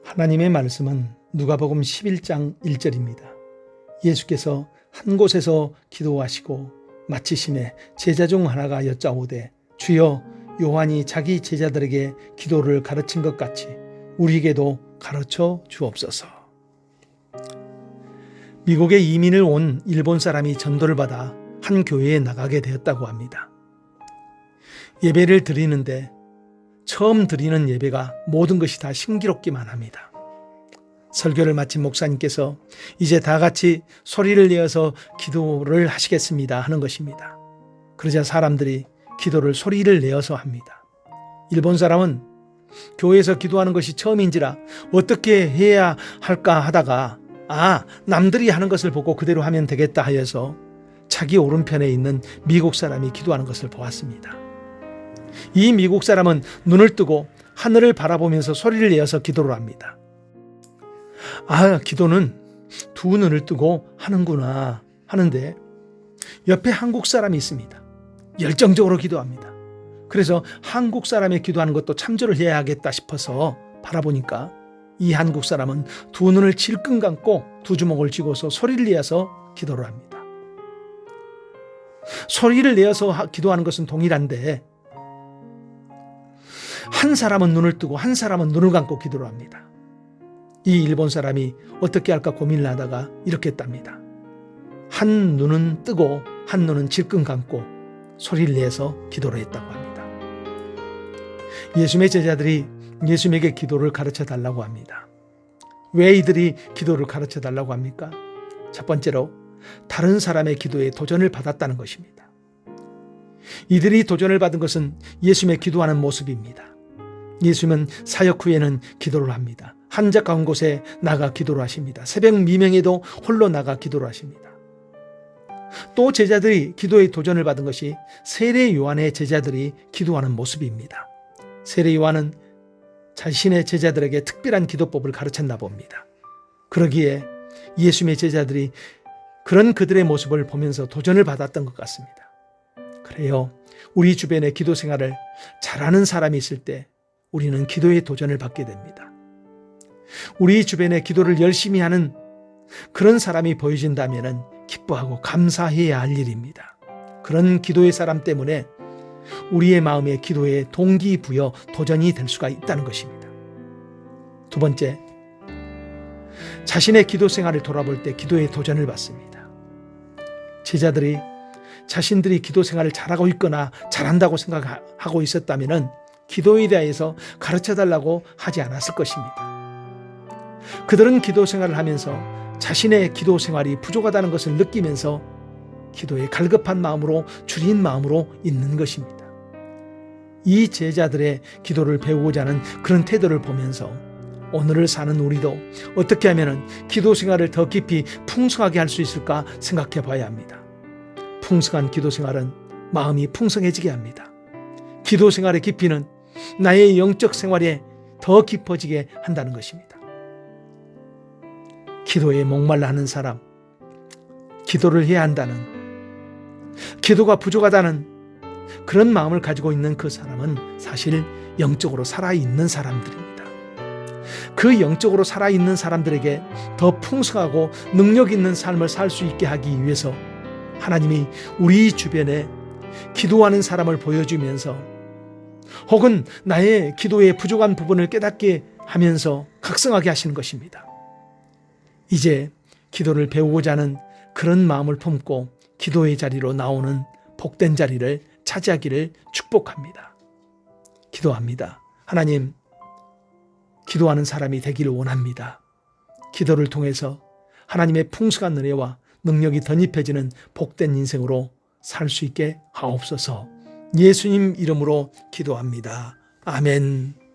하나님의 말씀은 누가복음 11장 1절입니다. 예수께서 한 곳에서 기도하시고 마치심에 제자 중 하나가 여짜오되 주여 요한이 자기 제자들에게 기도를 가르친 것 같이 우리에게도 가르쳐 주옵소서. 미국에 이민을 온 일본 사람이 전도를 받아 한 교회에 나가게 되었다고 합니다. 예배를 드리는데 처음 드리는 예배가 모든 것이 다 신기롭기만 합니다. 설교를 마친 목사님께서 이제 다 같이 소리를 내어서 기도를 하시겠습니다 하는 것입니다. 그러자 사람들이 기도를 소리를 내어서 합니다. 일본 사람은 교회에서 기도하는 것이 처음인지라 어떻게 해야 할까 하다가 남들이 하는 것을 보고 그대로 하면 되겠다 하여서 자기 오른편에 있는 미국 사람이 기도하는 것을 보았습니다. 이 미국 사람은 눈을 뜨고 하늘을 바라보면서 소리를 내어서 기도를 합니다. 기도는 두 눈을 뜨고 하는구나 하는데 옆에 한국 사람이 있습니다. 열정적으로 기도합니다. 그래서 한국 사람의 기도하는 것도 참조를 해야겠다 싶어서 바라보니까 이 한국 사람은 두 눈을 질끈 감고 두 주먹을 쥐고서 소리를 내어서 기도를 합니다. 소리를 내어서 기도하는 것은 동일한데 한 사람은 눈을 뜨고 한 사람은 눈을 감고 기도를 합니다. 이 일본 사람이 어떻게 할까 고민을 하다가 이렇게 했답니다. 한 눈은 뜨고 한 눈은 질끈 감고 소리를 내서 기도를 했다고 합니다. 예수님의 제자들이 예수님에게 기도를 가르쳐 달라고 합니다. 왜 이들이 기도를 가르쳐 달라고 합니까? 첫 번째로 다른 사람의 기도에 도전을 받았다는 것입니다. 이들이 도전을 받은 것은 예수님의 기도하는 모습입니다. 예수님은 사역 후에는 기도를 합니다. 한적한 곳에 나가 기도를 하십니다. 새벽 미명에도 홀로 나가 기도를 하십니다. 또 제자들이 기도에 도전을 받은 것이 세례 요한의 제자들이 기도하는 모습입니다. 세례 요한은 자신의 제자들에게 특별한 기도법을 가르쳤나 봅니다. 그러기에 예수님의 제자들이 그런 그들의 모습을 보면서 도전을 받았던 것 같습니다. 그래요. 우리 주변에 기도 생활을 잘하는 사람이 있을 때 우리는 기도의 도전을 받게 됩니다. 우리 주변에 기도를 열심히 하는 그런 사람이 보여진다면 기뻐하고 감사해야 할 일입니다. 그런 기도의 사람 때문에 우리의 마음에 기도의 동기부여 도전이 될 수가 있다는 것입니다. 두 번째, 자신의 기도 생활을 돌아볼 때 기도의 도전을 받습니다. 제자들이 자신들이 기도 생활을 잘하고 있거나 잘한다고 생각하고 있었다면 기도에 대해서 가르쳐달라고 하지 않았을 것입니다. 그들은 기도 생활을 하면서 자신의 기도 생활이 부족하다는 것을 느끼면서 기도에 갈급한 마음으로 줄인 마음으로 있는 것입니다. 이 제자들의 기도를 배우고자 하는 그런 태도를 보면서 오늘을 사는 우리도 어떻게 하면 기도 생활을 더 깊이 풍성하게 할 수 있을까 생각해 봐야 합니다. 풍성한 기도 생활은 마음이 풍성해지게 합니다. 기도 생활의 깊이는 나의 영적 생활에 더 깊어지게 한다는 것입니다. 기도에 목말라 하는 사람, 기도를 해야 한다는, 기도가 부족하다는 그런 마음을 가지고 있는 그 사람은 사실 영적으로 살아있는 사람들입니다. 그 영적으로 살아있는 사람들에게 더 풍성하고 능력 있는 삶을 살 수 있게 하기 위해서 하나님이 우리 주변에 기도하는 사람을 보여주면서 혹은 나의 기도의 부족한 부분을 깨닫게 하면서 각성하게 하시는 것입니다. 이제 기도를 배우고자 하는 그런 마음을 품고 기도의 자리로 나오는 복된 자리를 차지하기를 축복합니다. 기도합니다. 하나님, 기도하는 사람이 되기를 원합니다. 기도를 통해서 하나님의 풍성한 은혜와 능력이 덧입혀지는 복된 인생으로 살 수 있게 하옵소서. 예수님 이름으로 기도합니다. 아멘.